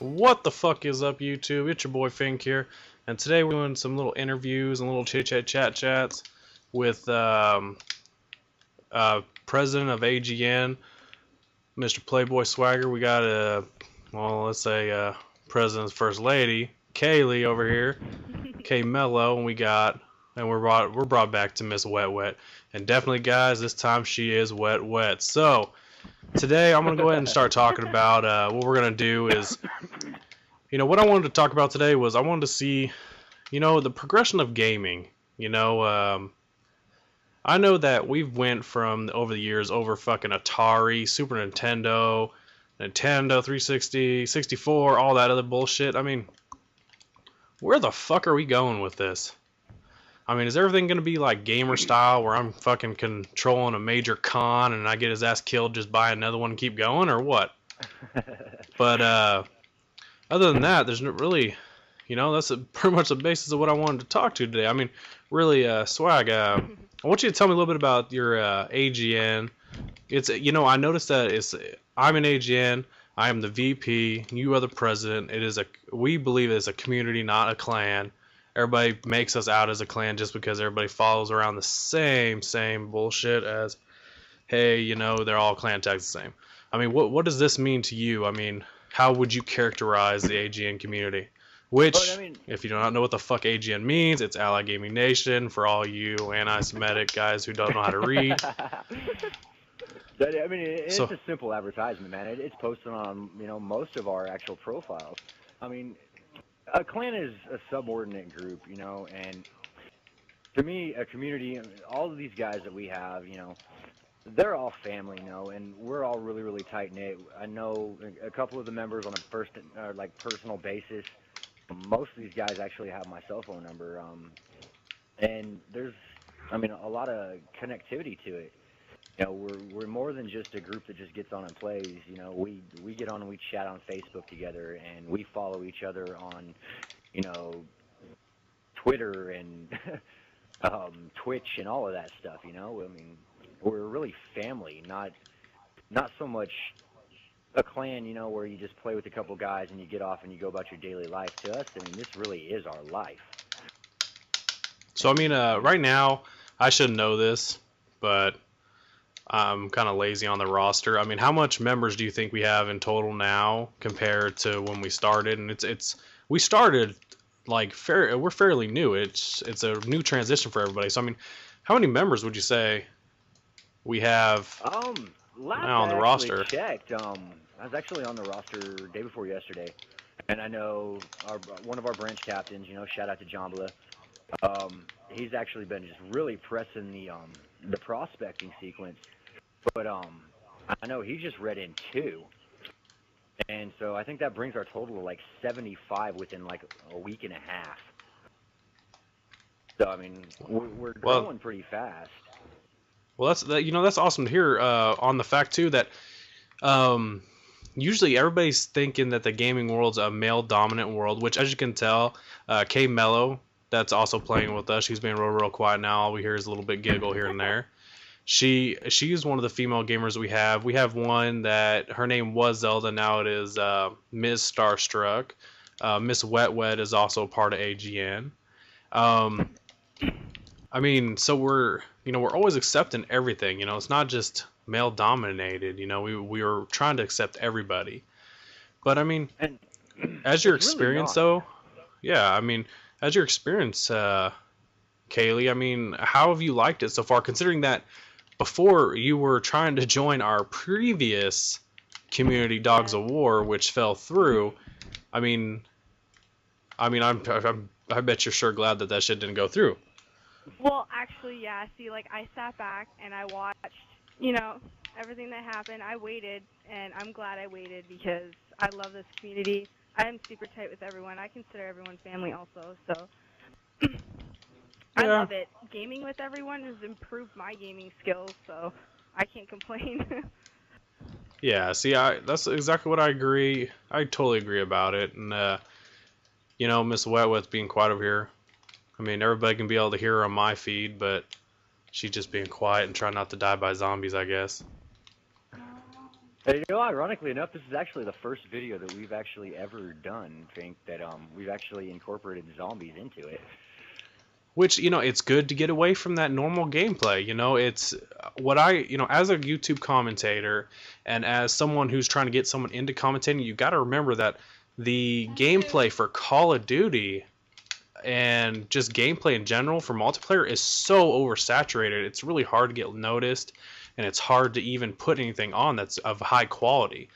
What the fuck is up, YouTube? It's your boy Fink here, and today we're doing some little interviews and little chats with President of AgN, Mr. Playboy Swagger. We got let's say President's First Lady, Kaylee over here, K Mello, and we're brought back to Miss Wet, and definitely, guys, this time she is wet. So today I'm gonna go ahead and start talking about what we're gonna do is. What I wanted to talk about today was I wanted to see, the progression of gaming. I know that we've went from over the years over fucking Atari, Super Nintendo, Nintendo 360, 64, all that other bullshit. I mean, where the fuck are we going with this? I mean, is everything going to be like gamer style where I'm fucking controlling a major con and I get his ass killed, just buy another one and keep going, or what? But, other than that, there's not really, that's pretty much the basis of what I wanted to talk to today. I mean, really, Swag, I want you to tell me a little bit about your AgN. It's, I noticed that I'm an AgN, I am the VP, you are the president. We believe it is a community, not a clan. Everybody makes us out as a clan just because everybody follows around the same bullshit as, hey, they're all clan tags the same. I mean, what does this mean to you? I mean, how would you characterize the AgN community? Which, if you do not know what the fuck AgN means, it's Allied Gaming Nation for all you anti-Semitic guys who don't know how to read. It's a simple advertisement, man. It's posted on, most of our actual profiles. I mean, a clan is a subordinate group, and to me, a community, all of these guys that we have, they're all family, and we're all really tight-knit. I know a couple of the members on a personal basis. Most of these guys actually have my cell phone number, and there's, a lot of connectivity to it. We're more than just a group that just gets on and plays. We get on and we chat on Facebook together, and we follow each other on, Twitter and Twitch and all of that stuff. We're really family, not so much a clan, where you just play with a couple guys and you get off and you go about your daily life. To us, this really is our life. So, right now, I should know this, but I'm kind of lazy on the roster. How much members do you think we have in total now compared to when we started? And we started we're fairly new. It's a new transition for everybody. So, how many members would you say we have now on the roster? Checked. I was actually on the roster day before yesterday, and I know one of our branch captains. Shout out to Jambla. He's actually been just really pressing the prospecting sequence, but I know he just read in 2, and so I think that brings our total to 75 within a week and a half. So we're growing pretty fast. Well, that's awesome to hear. On the fact too that usually everybody's thinking that the gaming world's a male-dominant world, which, as you can tell, K Mello, that's also playing with us. She's being real quiet now. All we hear is a little bit giggle here and there. She is one of the female gamers we have. We have one that her name was Zelda. Now it is Ms. Starstruck. Miss Wet is also part of AgN. So we're always accepting everything. It's not just male dominated. We are trying to accept everybody. But as your experience though, yeah. As your experience, Kaylee. How have you liked it so far? Considering that before you were trying to join our previous community, Dogs of War, which fell through. I bet you're sure glad that shit didn't go through. Well, actually, yeah. See, I sat back and I watched, everything that happened. I waited, and I'm glad I waited because I love this community. I am super tight with everyone. I consider everyone family also, so I love it. Gaming with everyone has improved my gaming skills, so I can't complain. Yeah, see, that's exactly what I agree. I totally agree about it. And, Miss Wet's being quiet over here. Everybody can be able to hear her on my feed, but she's just being quiet and trying not to die by zombies, I guess. And, you know, ironically enough, this is actually the first video that we've actually ever done, Fink, that we've actually incorporated zombies into it. Which, you know, it's good to get away from that normal gameplay. You know, it's what you know, as a YouTube commentator and as someone who's trying to get someone into commentating, you got to remember that the gameplay for Call of Duty and just gameplay in general for multiplayer is so oversaturated. It's really hard to get noticed, and it's hard to even put anything on that's of high quality.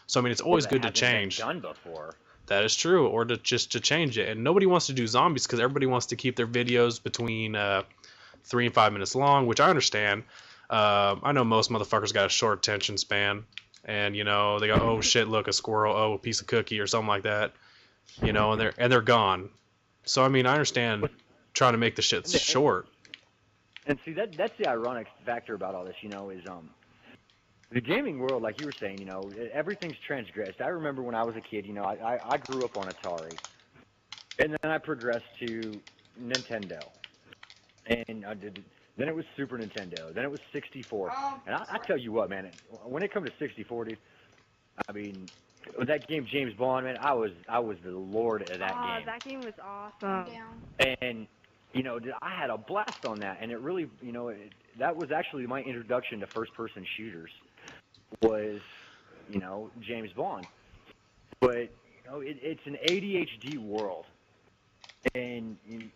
So I mean, it's always good to change. Done before. That is true, or to change it. And nobody wants to do zombies because everybody wants to keep their videos between 3 and 5 minutes long, which I understand. I know most motherfuckers got a short attention span, and you know they go, oh shit, look, a squirrel, oh, a piece of cookie or something like that, you know, and they're gone. So I mean, I understand trying to make the shit short. And see, that's the ironic factor about all this, you know, is the gaming world, like you were saying, you know, everything's transgressed. I remember when I was a kid, you know, I grew up on Atari, and then I progressed to Nintendo, and then it was Super Nintendo, then it was 64, and I tell you what, man, when it comes to 64, dude, I mean, with that game James Bond, man, I was the lord of that game. Oh, that game was awesome. And you know, I had a blast on that, and it really, you know, that was actually my introduction to first-person shooters. Was, you know, James Bond. But, you know, it's an ADHD world. And we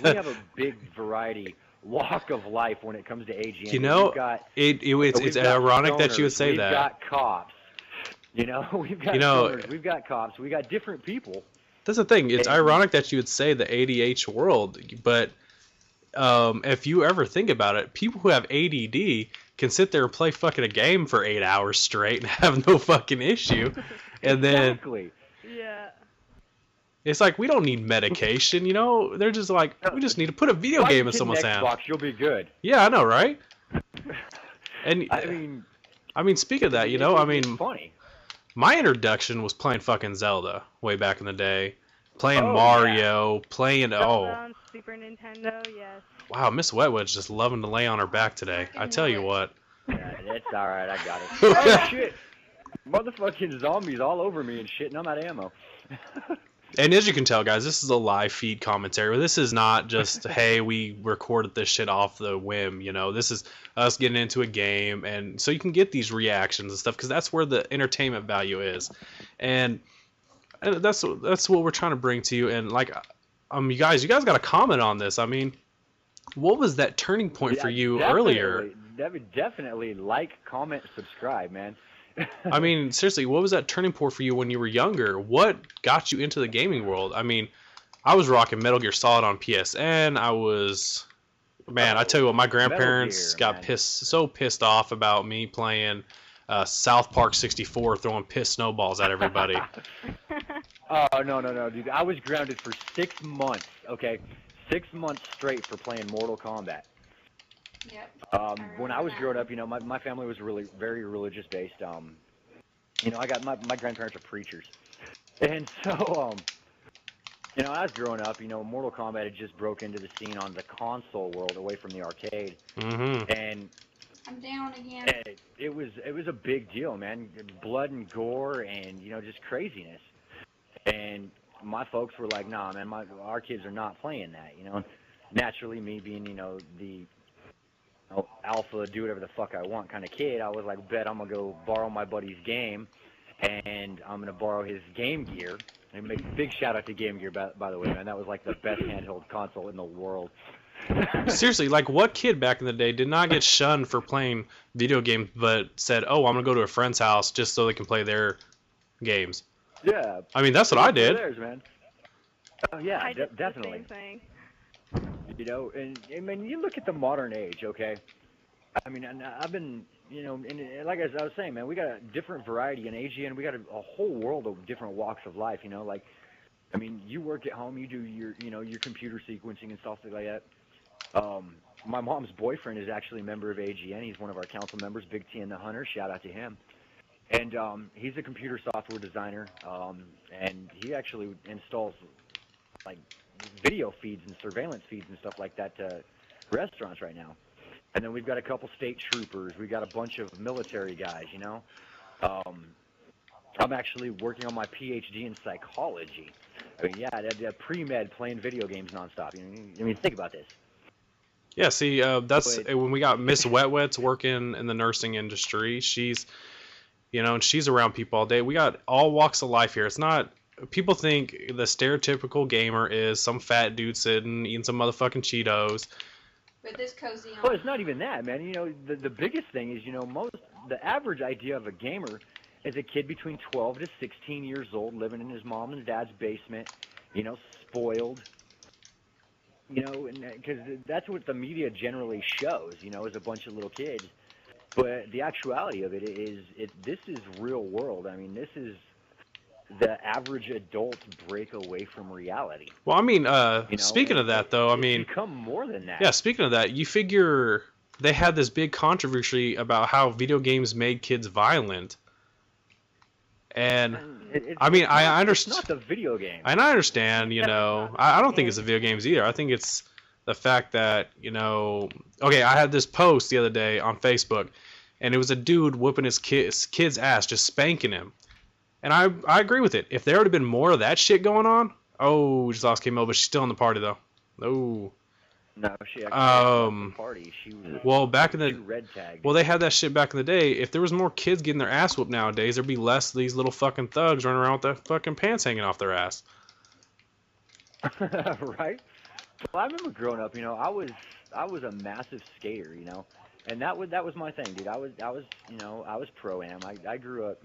have a big variety, walk of life when it comes to AgN. You know, it's ironic that you would say that. We've got cops. You know, we've got stoners, we've got cops, we got different people. That's the thing. It's ironic that you would say the ADH world, but if you ever think about it, people who have ADD can sit there and play fucking a game for 8 hours straight and have no fucking issue. And then exactly. Yeah. It's like we don't need medication, you know? They're just like, we just need to put a video game in someone's hand. Xbox, you'll be good. Yeah, I know, right? And I mean, speaking of that, you know, I mean, funny. My introduction was playing fucking Zelda way back in the day. Playing Mario, playing on Super Nintendo, yes. Wow, Miss Wetwood's just loving to lay on her back today. I tell you what. Yeah, it's alright, I got it. Oh shit! Motherfucking zombies all over me and shit, and I'm out of ammo. And as you can tell, guys, this is a live feed commentary. This is not just, hey, we recorded this shit off the whim, you know. This is us getting into a game, and so you can get these reactions and stuff, because that's where the entertainment value is. And that's what we're trying to bring to you. And, like, you guys got to comment on this. I mean, what was that turning point for you earlier? Definitely like, comment, subscribe, man. I mean, seriously, what was that turning point for you when you were younger? What got you into the gaming world? I mean, I was rocking Metal Gear Solid on PSN. I tell you what, my grandparents got so pissed off about me playing South Park 64, throwing piss snowballs at everybody. Oh, no, dude. I was grounded for 6 months, okay? 6 months straight for playing Mortal Kombat. Yep. When I was growing up, you know, my family was really very religious based. You know, I got my grandparents are preachers, and so you know, I was growing up. You know, Mortal Kombat had just broke into the scene on the console world, away from the arcade, and I'm down again. It was a big deal, man. Blood and gore, and you know, just craziness. And my folks were like, "Nah, man, our kids are not playing that." You know, naturally, me being, you know, the alpha, do whatever the fuck I want kind of kid, I was like, bet I'm gonna go borrow my buddy's game, and I'm gonna borrow his Game Gear. And make a big shout out to Game Gear, by the way, man. That was like the best handheld console in the world. Seriously, like, what kid back in the day did not get shunned for playing video games, but said, "Oh, I'm gonna go to a friend's house just so they can play their games"? Yeah. I mean, that's what I did. Theirs, man. Oh yeah, definitely. The same thing. You know, and I mean, you look at the modern age, okay? I mean, I've been, you know, and like I was saying, man, we got a different variety in AgN. We got a whole world of different walks of life, you know. Like, I mean, you work at home, you do your, you know, your computer sequencing and stuff like that. My mom's boyfriend is actually a member of AgN. He's one of our council members, Big T and the Hunter. Shout out to him. And he's a computer software designer, and he actually installs, like, video feeds and surveillance feeds and stuff like that to restaurants right now. And then we've got a couple state troopers. We got a bunch of military guys, you know. I'm actually working on my PhD in psychology. I mean, yeah, pre-med playing video games nonstop. I mean, think about this. Yeah, see, that's when we got Miss Wetwet's working in the nursing industry. She's, and she's around people all day. We got all walks of life here. It's not, people think the stereotypical gamer is some fat dude sitting eating some motherfucking Cheetos. With this cozy on. Well, it's not even that, man. The biggest thing is, the average idea of a gamer is a kid between 12 to 16 years old living in his mom and dad's basement, spoiled. And because that's what the media generally shows, is a bunch of little kids. But the actuality of it is, this is real world. I mean, this is the average adult break away from reality. Well, I mean, speaking of that, though, I mean, it's become more than that. Yeah, speaking of that, you figure they had this big controversy about how video games made kids violent. And I mean, I understand. It's not the video game. And I understand, I don't think it's the video games either. I think it's the fact that, okay, I had this post the other day on Facebook, and it was a dude whooping his kid's ass, just spanking him. And I agree with it. If there would have been more of that shit going on, we just lost KMO, but she's still in the party though. Oh. No, she actually left the party. She was back in the red tagged. Well, they had that shit back in the day. If there was more kids getting their ass whooped nowadays, there'd be less of these little fucking thugs running around with their fucking pants hanging off their ass. Right? Well, I remember growing up. I was a massive skater. And that was my thing, dude. I was pro-am. I grew up,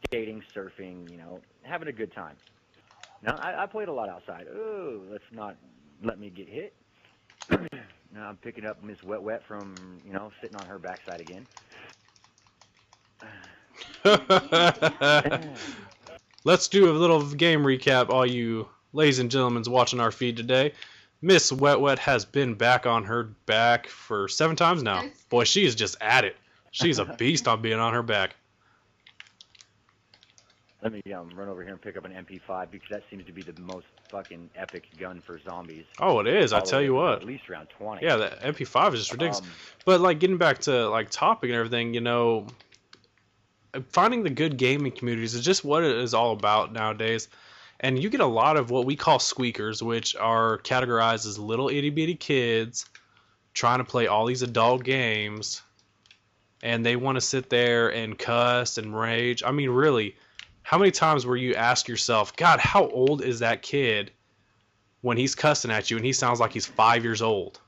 skating, surfing, having a good time. Now, I played a lot outside. Oh, let's not let me get hit. Now I'm picking up Miss Wet from, sitting on her backside again. Let's do a little game recap, all you ladies and gentlemen watching our feed today. Miss Wet has been back on her back for 7 times now. Boy, she is just at it. She's a beast on being on her back. Let me run over here and pick up an MP5 because that seems to be the most fucking epic gun for zombies. Oh, it is. I tell you what. At least around 20. Yeah, the MP5 is just ridiculous. But like getting back to like topic and everything, finding the good gaming communities is just what it is all about nowadays. And you get a lot of what we call squeakers, which are categorized as little itty bitty kids trying to play all these adult games, and they want to sit there and cuss and rage. I mean, really. How many times were you ask yourself, God, how old is that kid when he's cussing at you and he sounds like he's 5 years old?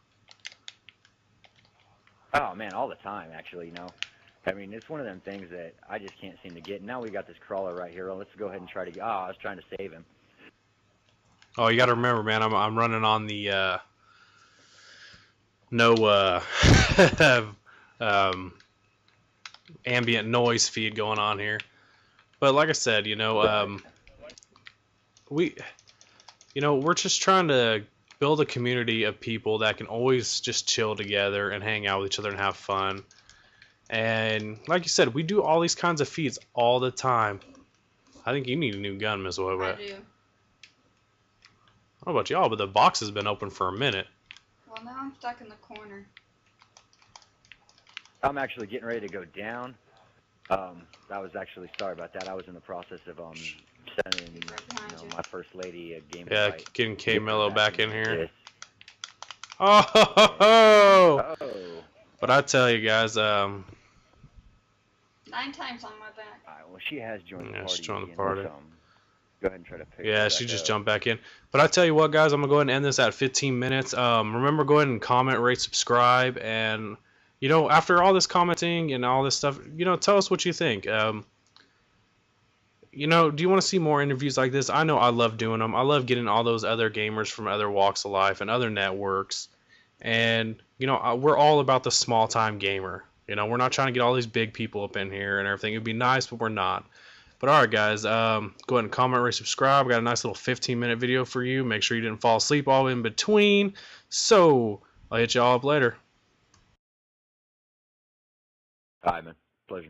Oh, man, all the time, actually, I mean, it's one of them things that I just can't seem to get. Now we got this crawler right here. Let's go ahead and try to get... I was trying to save him. Oh, you got to remember, man, I'm running on the ambient noise feed going on here. But like I said, we're just trying to build a community of people that can always just chill together and hang out with each other and have fun. And like you said, we do all these kinds of feeds all the time. I think you need a new gun, Miss Webber. I do. I don't know about y'all, but the box has been open for a minute. Well, now I'm stuck in the corner. I'm actually getting ready to go down. I was actually sorry about that. I was in the process of sending my first lady a game. Yeah, invite. getting K Mello back in here. Yes. Oh! But I tell you guys, 9 times on my back. All right, well, she has joined the Yeah, party. she's joined the again. party. Let's, go ahead and try to pick yeah, her she back just up. jumped back in. But I tell you what, guys, I'm gonna go ahead and end this at 15 minutes. Remember, go ahead and comment, rate, subscribe, and after all this commenting and all this stuff, tell us what you think. Do you want to see more interviews like this? I know I love doing them. I love getting all those other gamers from other walks of life and other networks. And, we're all about the small-time gamer. We're not trying to get all these big people up in here and everything. It would be nice, but we're not. But all right, guys, go ahead and comment, rate, subscribe. Got a nice little 15-minute video for you. Make sure you didn't fall asleep all in between. So, I'll hit y'all up later. All right, man. Pleasure.